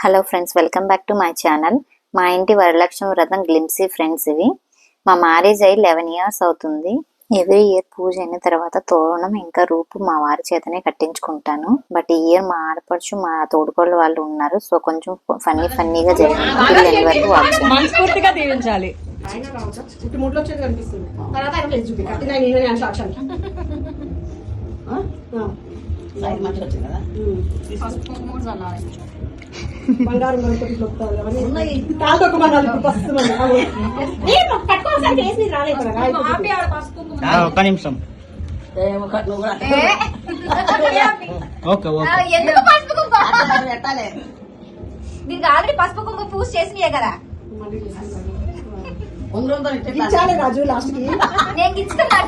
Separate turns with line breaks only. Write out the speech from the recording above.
Hello friends, welcome back to my channel. మా ఇంటి వరలక్ష్మి వ్రతం గ్లిమ్సీ ఫ్రెండ్స్ ఇవి. మా మ్యారేజ్ అయ్యి 11 years అవుతుంది. ఎవ్రీ ఇయర్ పూజ అయిన తర్వాత తోరణం ఇంకా రూపు మా వారి చేతనే కట్టించుకుంటాను. బట్ ఈ ఇయర్ మా ఆడపడుచు మా తోడుకోళ్ళ వాళ్ళు ఉన్నారు, సో కొంచెం ఫన్నీగా జరిగింది.
మనస్ఫూర్తిగా దీవించాలి.
బంగారం
ఒక్క నిమిషం.
దీనికి ఆల్రెడీ పసుపు కుంకుమ పూజ చేసినాయే కదా.
రాజు లాస్ట్ కి
నేను ఇచ్చుకున్నాను.